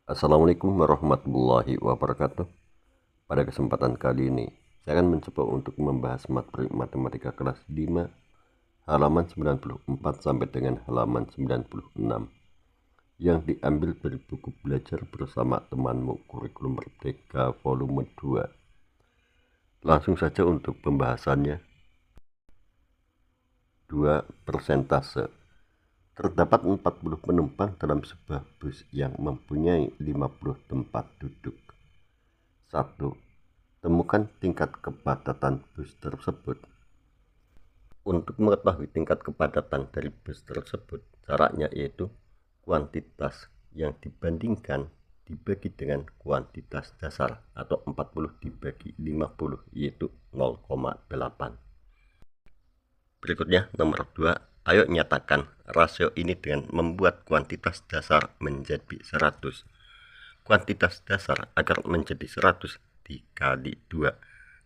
Assalamualaikum warahmatullahi wabarakatuh. Pada kesempatan kali ini, saya akan mencoba untuk membahas materi matematika kelas 5 halaman 94 sampai dengan halaman 96 yang diambil dari buku belajar bersama temanmu kurikulum merdeka volume 2. Langsung saja untuk pembahasannya. 2. Persentase. Terdapat 40 penumpang dalam sebuah bus yang mempunyai 50 tempat duduk. 1. Temukan tingkat kepadatan bus tersebut. Untuk mengetahui tingkat kepadatan dari bus tersebut, caranya yaitu kuantitas yang dibandingkan dibagi dengan kuantitas dasar atau 40 dibagi 50 yaitu 0,8. Berikutnya nomor 2, ayo nyatakan rasio ini dengan membuat kuantitas dasar menjadi 100. Kuantitas dasar agar menjadi 100 dikali 2,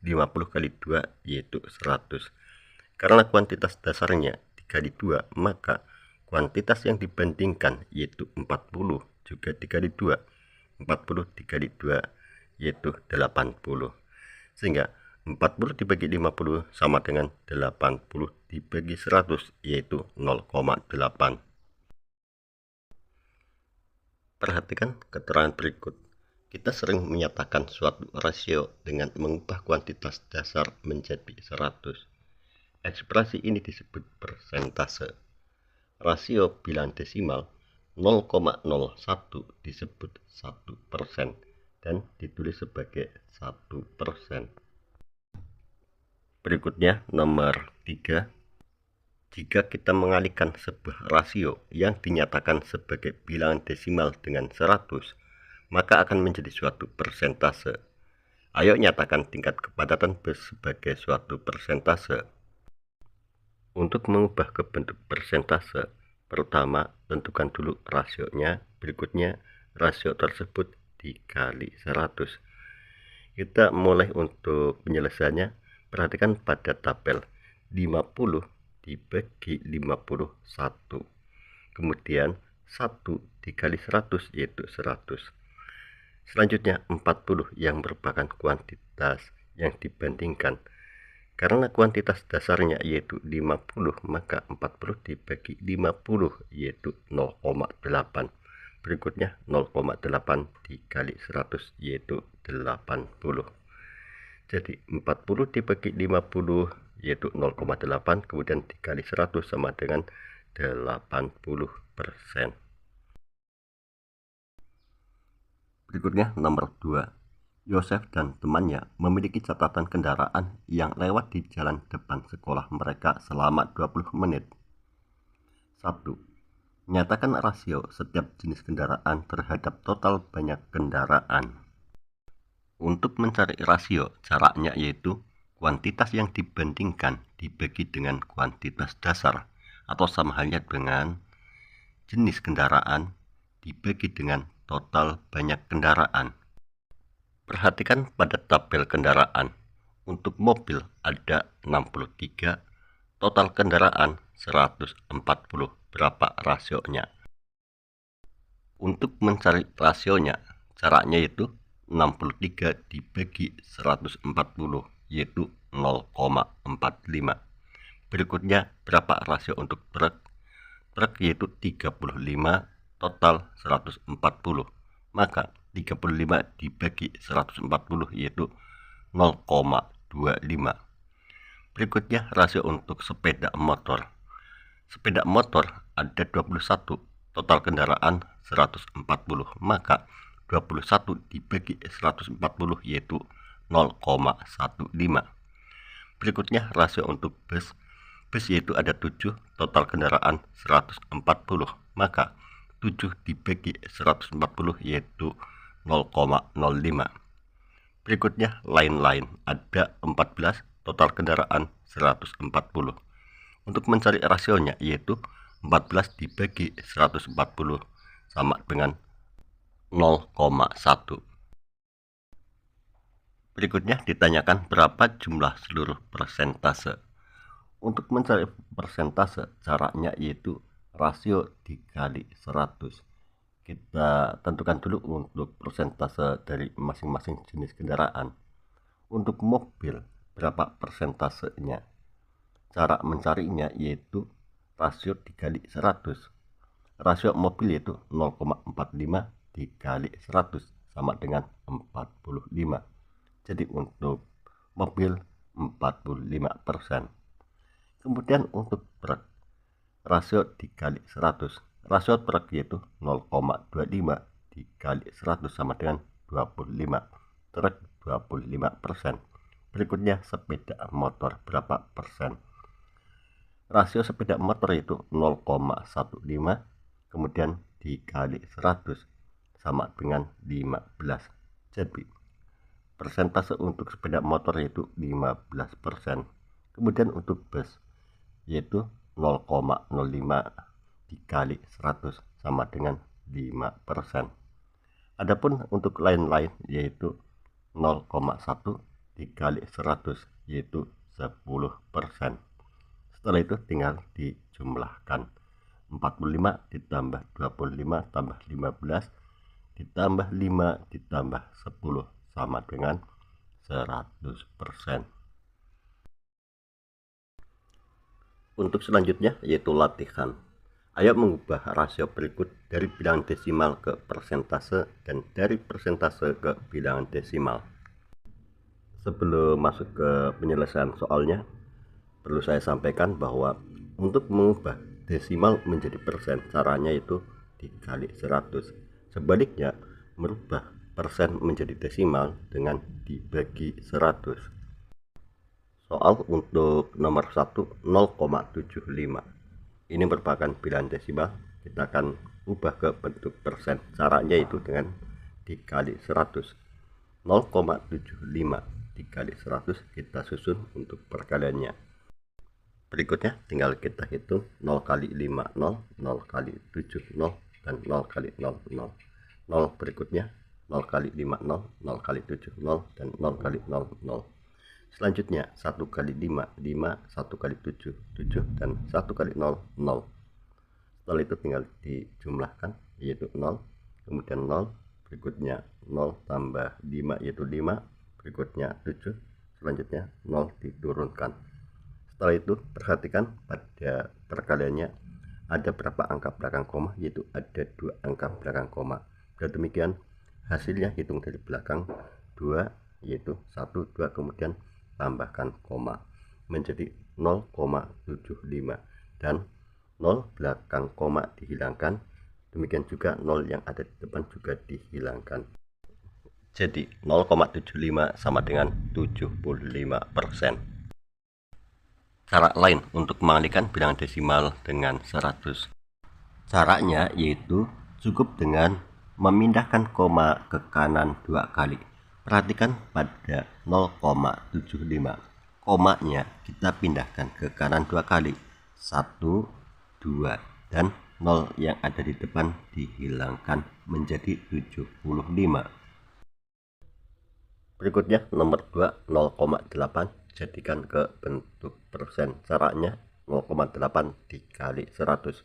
50 kali 2 yaitu 100. Karena kuantitas dasarnya dikali 2, maka kuantitas yang dibandingkan yaitu 40 juga dikali 2, 40 dikali 2 yaitu 80. Sehingga 40 dibagi 50 sama dengan 80 dibagi 100 yaitu 0,8. Perhatikan keterangan berikut. Kita sering menyatakan suatu rasio dengan mengubah kuantitas dasar menjadi 100. Ekspresi ini disebut persentase. Rasio bilangan desimal 0,01 disebut 1% dan ditulis sebagai 1%. Berikutnya nomor 3. Jika kita mengalihkan sebuah rasio yang dinyatakan sebagai bilangan desimal dengan 100, maka akan menjadi suatu persentase. Ayo nyatakan tingkat kepadatan bus sebagai suatu persentase. Untuk mengubah ke bentuk persentase, pertama tentukan dulu rasionya, berikutnya rasio tersebut dikali 100. Kita mulai untuk penyelesaiannya, perhatikan pada tabel 50 dibagi 51. Kemudian 1 dikali 100 yaitu 100. Selanjutnya 40 yang merupakan kuantitas yang dibandingkan. Karena kuantitas dasarnya yaitu 50, maka 40 dibagi 50 yaitu 0,8. Berikutnya 0,8 dikali 100 yaitu 80. Jadi 40 dibagi 50 yaitu 0,8, kemudian dikali 100 sama dengan 80%. Berikutnya nomor 2. Yosef dan temannya memiliki catatan kendaraan yang lewat di jalan depan sekolah mereka selama 20 menit. 1. Nyatakan rasio setiap jenis kendaraan terhadap total banyak kendaraan. Untuk mencari rasio, caranya yaitu kuantitas yang dibandingkan dibagi dengan kuantitas dasar atau sama halnya dengan jenis kendaraan dibagi dengan total banyak kendaraan. Perhatikan pada tabel kendaraan. Untuk mobil ada 63, total kendaraan 140. Berapa rasionya? Untuk mencari rasionya, caranya yaitu 63 dibagi 140 yaitu 0,45. Berikutnya berapa rasio untuk truk? Truk yaitu 35, total 140. Maka 35 dibagi 140 yaitu 0,25. Berikutnya rasio untuk sepeda motor. Sepeda motor ada 21, total kendaraan 140. Maka 21 dibagi 140 yaitu 0,15. Berikutnya rasio untuk bus. Bus yaitu ada 7, total kendaraan 140. Maka 7 dibagi 140 yaitu 0,05. Berikutnya lain-lain ada 14, total kendaraan 140. Untuk mencari rasionya yaitu 14 dibagi 140 sama dengan 0,1. Berikutnya ditanyakan berapa jumlah seluruh persentase. Untuk mencari persentase, caranya yaitu rasio dikali 100. Kita tentukan dulu untuk persentase dari masing-masing jenis kendaraan. Untuk mobil, berapa persentasenya? Cara mencarinya yaitu rasio dikali 100. Rasio mobil yaitu 0,45 dikali 100 sama dengan 45. Jadi untuk mobil 45%. Kemudian untuk truk, rasio dikali 100. Rasio truk yaitu 0,25 dikali 100 sama dengan 25. Truk 25%. Berikutnya sepeda motor berapa persen? Rasio sepeda motor itu 0,15, kemudian dikali 100 sama dengan 15. Jadi persentase untuk sepeda motor yaitu 15%. Kemudian untuk bus yaitu 0,05 dikali 100 sama dengan 5%. Adapun untuk lain-lain yaitu 0,1 dikali 100 yaitu 10%. Setelah itu tinggal dijumlahkan. 45 ditambah 25 tambah 15 ditambah 5 ditambah 10 sama dengan 100%. Untuk selanjutnya yaitu latihan. Ayo mengubah rasio berikut dari bilangan desimal ke persentase dan dari persentase ke bilangan desimal. Sebelum masuk ke penyelesaian soalnya, perlu saya sampaikan bahwa untuk mengubah desimal menjadi persen, caranya itu dikali 100. Sebaliknya, merubah persen menjadi desimal dengan dibagi 100. Soal untuk nomor 1, 0,75. Ini merupakan bilangan desimal. Kita akan ubah ke bentuk persen. Caranya itu dengan dikali 100. 0,75 dikali 100 kita susun untuk perkaliannya. Berikutnya tinggal kita hitung 0 kali 5 0, 0 kali 7 0, dan 0 kali 0 0. 0 berikutnya 0 kali 5 0, 0 kali 7 0, dan 0 kali 0 0. Selanjutnya 1 kali 5 5, 1 kali 7 7, dan 1 kali 0 0. Setelah itu tinggal dijumlahkan yaitu 0, kemudian 0, berikutnya 0 tambah 5 yaitu 5, berikutnya 7, selanjutnya 0 diturunkan. Setelah itu perhatikan pada perkaliannya ada berapa angka belakang koma, yaitu ada 2 angka belakang koma. Dan demikian hasilnya hitung dari belakang 2 yaitu 1 2, kemudian tambahkan koma menjadi 0,75 dan 0 belakang koma dihilangkan. Demikian juga 0 yang ada di depan juga dihilangkan. Jadi 0,75 sama dengan 75%. Cara lain untuk mengalihkan bilangan desimal dengan 100. Caranya yaitu cukup dengan memindahkan koma ke kanan 2 kali. Perhatikan pada 0,75. Komanya kita pindahkan ke kanan 2 kali. 1, 2, dan 0 yang ada di depan dihilangkan menjadi 75. Berikutnya nomor 2, 0,8 jadikan ke bentuk persen. Caranya 0,8 dikali 100.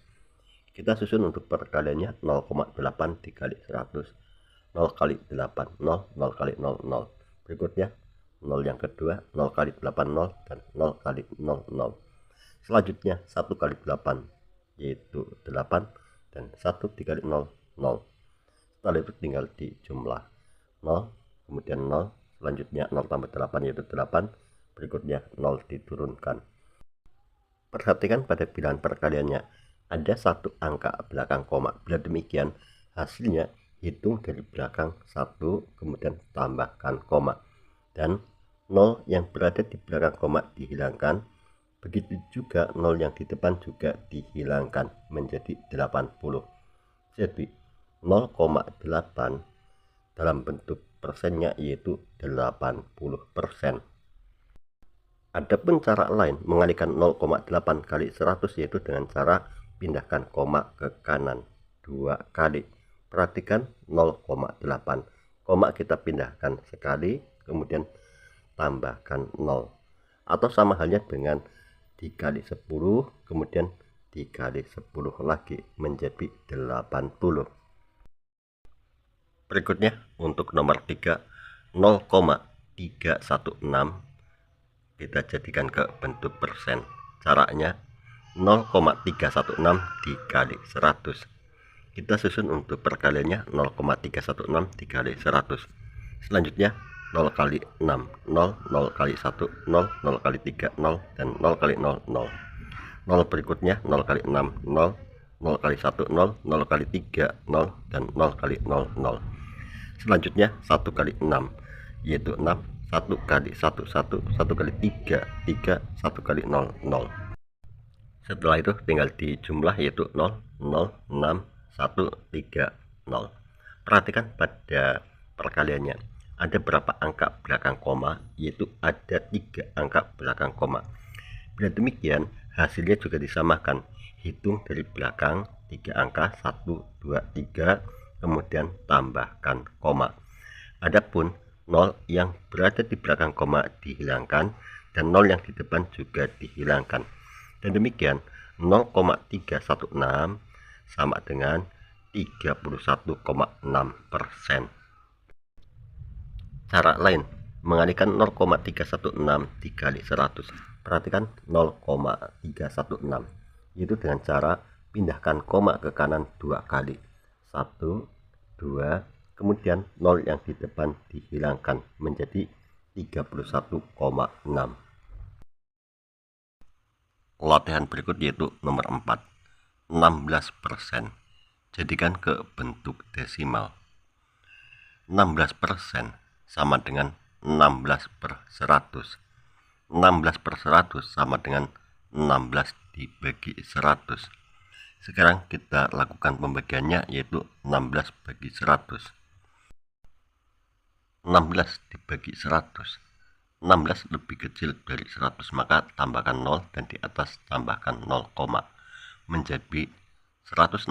Kita susun untuk perkaliannya 0,8 dikali 100. 0 kali 8 0, 0 kali 0 0. Berikutnya 0 yang kedua 0 kali 8 0, dan 0 kali 0 0. Selanjutnya 1 kali 8 yaitu 8, dan 1 dikali 0 0. Setelah itu tinggal dijumlah 0, kemudian 0, selanjutnya 0 tambah 8 yaitu 8, berikutnya 0 diturunkan. Perhatikan pada bilangan perkaliannya ada 1 angka belakang koma. Bila demikian hasilnya hitung dari belakang 1, kemudian tambahkan koma, dan 0 yang berada di belakang koma dihilangkan. Begitu juga 0 yang di depan juga dihilangkan menjadi 80. Jadi 0,8 dalam bentuk persennya yaitu 80%. Adapun cara lain mengalihkan 0,8 kali 100 yaitu dengan cara pindahkan koma ke kanan 2 kali. Perhatikan 0,8. Koma kita pindahkan sekali, kemudian tambahkan 0. Atau sama halnya dengan dikali 10, kemudian dikali 10 lagi menjadi 80. Berikutnya untuk nomor 3, 0,316 kita jadikan ke bentuk persen. Caranya 0,316 dikali 100. Kita susun untuk perkaliannya 0,316 dikali 100. Selanjutnya 0 kali 6, 0, 0 kali 1, 0, 0 kali 3, 0, dan 0 kali 0, 0. 0 berikutnya 0 kali 6, 0, 0 kali 1, 0, 0 kali 3, 0, dan 0 kali 0, 0. Selanjutnya 1 kali 6, yaitu 6, 1 kali 1, 1, 1 kali 3, 3, 1 kali 0, 0. Setelah itu tinggal dijumlah, yaitu 0, 0, 6, 1, 3, 0. Perhatikan pada perkaliannya, ada berapa angka belakang koma, yaitu ada 3 angka belakang koma. Bila demikian, hasilnya juga disamakan. Hitung dari belakang 3 angka, 1, 2, 3, kemudian tambahkan koma. Adapun 0 yang berada di belakang koma dihilangkan, dan 0 yang di depan juga dihilangkan. Dan demikian 0,316 sama dengan 31,6%. Cara lain mengalihkan 0,316 dikali 100. Perhatikan 0,316, yaitu dengan cara pindahkan koma ke kanan 2 kali. 1, 2, kemudian 0 yang di depan dihilangkan menjadi 31,6. Latihan berikut yaitu nomor 4, 16%. Jadikan ke bentuk desimal. 16% sama dengan 16 per 100. 16 per 100 sama dengan 16 dibagi 100. Sekarang kita lakukan pembagiannya, yaitu 16 bagi 100. 16 dibagi 100. 16 lebih kecil dari 100, maka tambahkan 0 dan di atas tambahkan 0, menjadi 160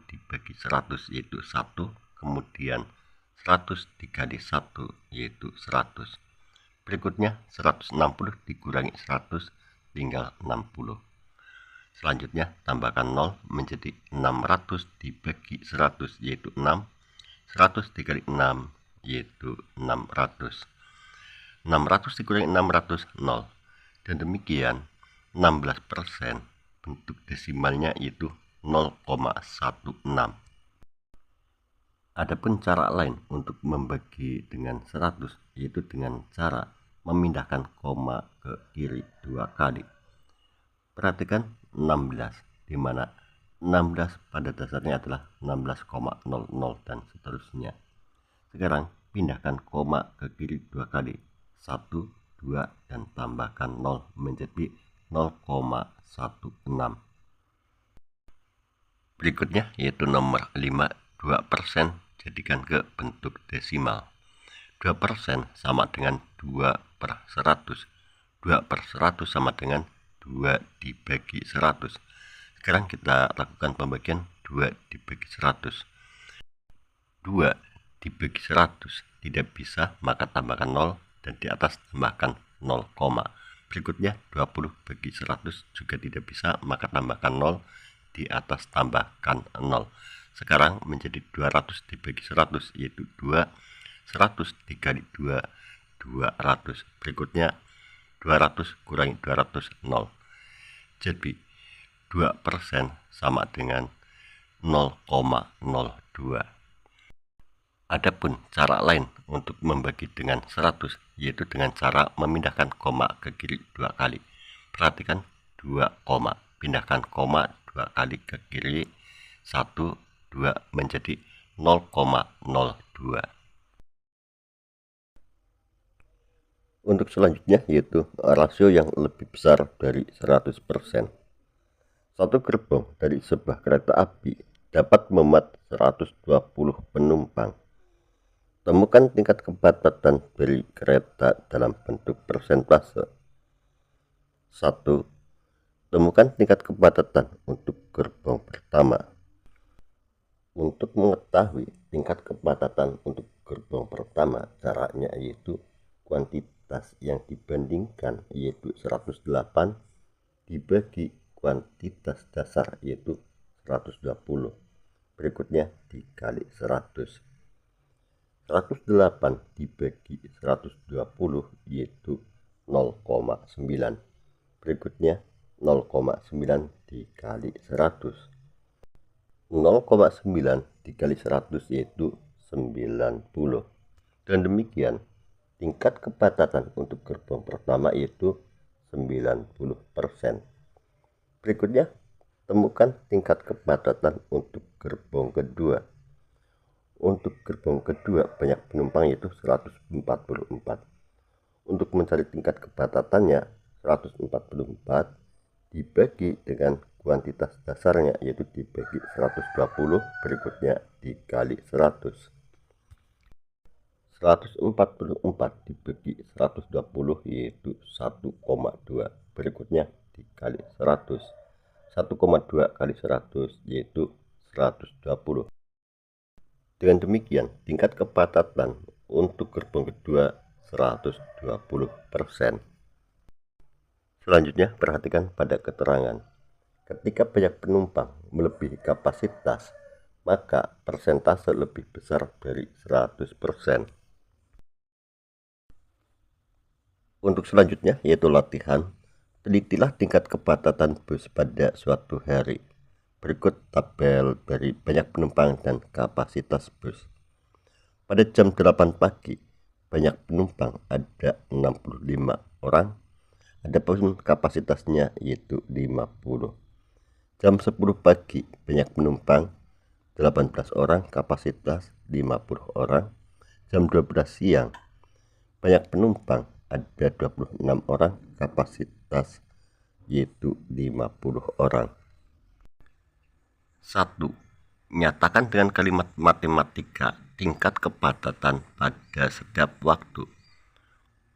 dibagi 100 yaitu 1, kemudian 100 dikali 1 yaitu 100. Berikutnya 160 dikurangi 100 tinggal 60. Selanjutnya tambahkan 0 menjadi 600 dibagi 100 yaitu 6. 100 dikali 6 yaitu 600. 600 dikurangi 600, 0. Dan demikian 16% bentuk desimalnya yaitu 0,16. Adapun cara lain untuk membagi dengan 100, yaitu dengan cara memindahkan koma ke kiri 2 kali. Perhatikan 16, di mana 16 pada dasarnya adalah 16,00 dan seterusnya. Sekarang pindahkan koma ke kiri 2 kali. 1, 2, dan tambahkan 0 menjadi 0,16. Berikutnya yaitu nomor 5, 2%. Jadikan ke bentuk desimal. 2% sama dengan 2 per 100. 2 per 100 sama dengan 2 dibagi 100. Sekarang kita lakukan pembagian 2 dibagi 100. 2 dibagi 100 tidak bisa, maka tambahkan 0 dan di atas tambahkan 0, berikutnya 20 bagi 100 juga tidak bisa, maka tambahkan 0, di atas tambahkan 0. Sekarang menjadi 200 dibagi 100 yaitu 2, 100 dikali 2, 200. Berikutnya 200 kurangi 200, 0. Jadi 2% sama dengan 0,02. Adapun cara lain untuk membagi dengan 100, yaitu dengan cara memindahkan koma ke kiri 2 kali. Perhatikan 2, pindahkan koma 2 kali ke kiri, 1, 2 menjadi 0,02. Untuk selanjutnya yaitu rasio yang lebih besar dari 100%. Satu gerbong dari sebuah kereta api dapat memuat 120 penumpang. Temukan tingkat kepadatan dari kereta dalam bentuk persentase. 1. Temukan tingkat kepadatan untuk gerbong pertama. Untuk mengetahui tingkat kepadatan untuk gerbong pertama, caranya yaitu kuantitas yang dibandingkan yaitu 108 dibagi kuantitas dasar yaitu 120. Berikutnya dikali 100. 108 dibagi 120 yaitu 0,9. Berikutnya 0,9 dikali 100. 0,9 dikali 100 yaitu 90. Dan demikian tingkat kepadatan untuk gerbong pertama yaitu 90%. Berikutnya temukan tingkat kepadatan untuk gerbong kedua. Untuk gerbong kedua banyak penumpang yaitu 144. Untuk mencari tingkat kepadatannya 144 dibagi dengan kuantitas dasarnya yaitu dibagi 120, berikutnya dikali 100. 144 dibagi 120 yaitu 1,2, berikutnya dikali 100. 1,2 kali 100 yaitu 120. Dengan demikian tingkat kepadatan untuk gerbong kedua 120%. Selanjutnya perhatikan pada keterangan. Ketika banyak penumpang melebihi kapasitas, maka persentase lebih besar dari 100%. Untuk selanjutnya yaitu latihan. Telitilah tingkat kepadatan bus pada suatu hari. Berikut tabel dari banyak penumpang dan kapasitas bus. Pada jam 8 pagi, banyak penumpang ada 65 orang. Adapun kapasitasnya yaitu 50. Jam 10 pagi, banyak penumpang 18 orang, kapasitas 50 orang. Jam 12 siang, banyak penumpang ada 26 orang, kapasitas yaitu 50 orang. 1. Nyatakan dengan kalimat matematika tingkat kepadatan pada setiap waktu.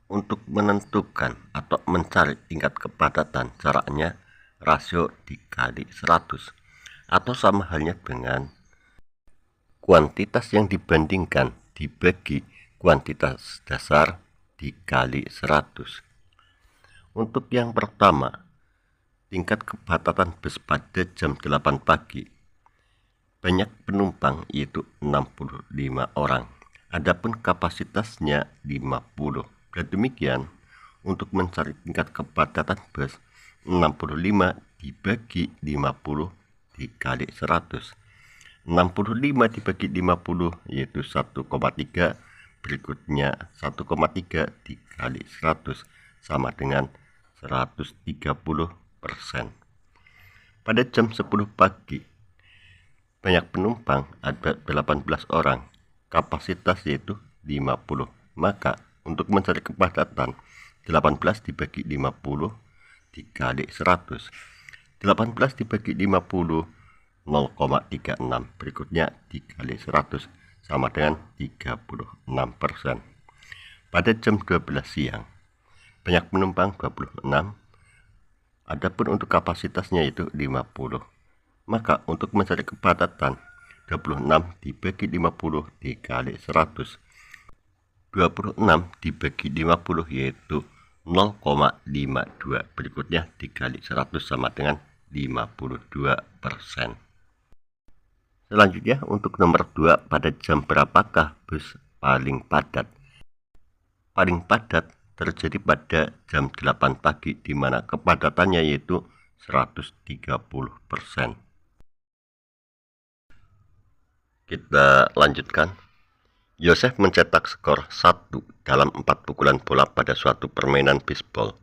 Untuk menentukan atau mencari tingkat kepadatan, caranya rasio dikali 100 atau sama halnya dengan kuantitas yang dibandingkan dibagi kuantitas dasar dikali 100. Untuk yang pertama, tingkat kepadatan bus pada jam 8 pagi. Banyak penumpang yaitu 65 orang. Adapun kapasitasnya 50. Dan demikian untuk mencari tingkat kepadatan bus 65 dibagi 50 dikali 100. 65 dibagi 50 yaitu 1,3, berikutnya 1,3 dikali 100 sama dengan 130%. Pada jam 10 pagi banyak penumpang ada 18 orang, kapasitas yaitu 50. Maka untuk mencari kepadatan 18 dibagi 50 dikali 100. 18 dibagi 50 0,36, berikutnya dikali 100 sama dengan 36%. Pada jam 12 siang banyak penumpang 26, adapun untuk kapasitasnya itu 50. Maka untuk mencari kepadatan 26 dibagi 50 dikali 100. 26 dibagi 50 yaitu 0,52, berikutnya dikali 100 sama dengan 52%. Selanjutnya untuk nomor 2, pada jam berapakah bus paling padat? Paling padat terjadi pada jam 8 pagi di mana kepadatannya yaitu 130%. Kita lanjutkan. Yosef mencetak skor 1 dalam 4 pukulan bola pada suatu permainan bisbol.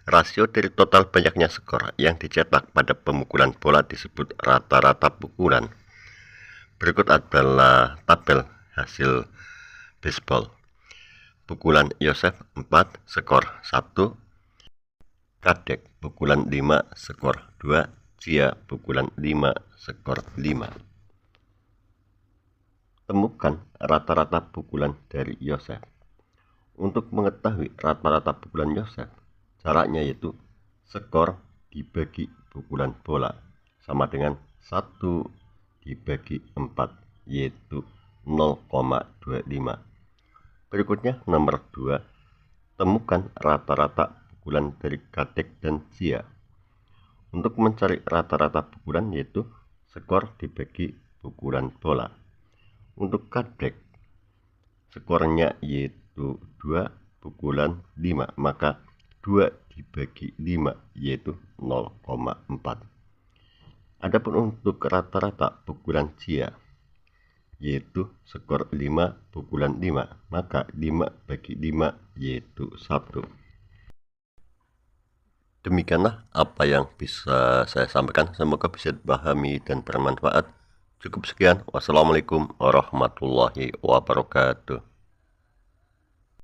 Rasio dari total banyaknya skor yang dicetak pada pemukulan bola disebut rata-rata pukulan. Berikut adalah tabel hasil bisbol. Pukulan Yosef 4, skor 1. Kadek pukulan 5, skor 2. Cia pukulan 5, skor 5. Temukan rata-rata pukulan dari Yosef. Untuk mengetahui rata-rata pukulan Yosef, caranya yaitu skor dibagi pukulan bola sama dengan 1 dibagi 4 yaitu 0,25. Berikutnya nomor 2, temukan rata-rata pukulan dari Kadek dan Cia. Untuk mencari rata-rata pukulan yaitu skor dibagi pukulan bola. Untuk Kadek Skornya yaitu 2 pukulan 5, maka 2 dibagi 5 yaitu 0,4. Adapun untuk rata-rata pukulan Cia yaitu skor 5 pukulan 5, maka 5 bagi 5 yaitu 1. Demikianlah apa yang bisa saya sampaikan, semoga bisa dipahami dan bermanfaat. Cukup sekian, wassalamualaikum warahmatullahi wabarakatuh.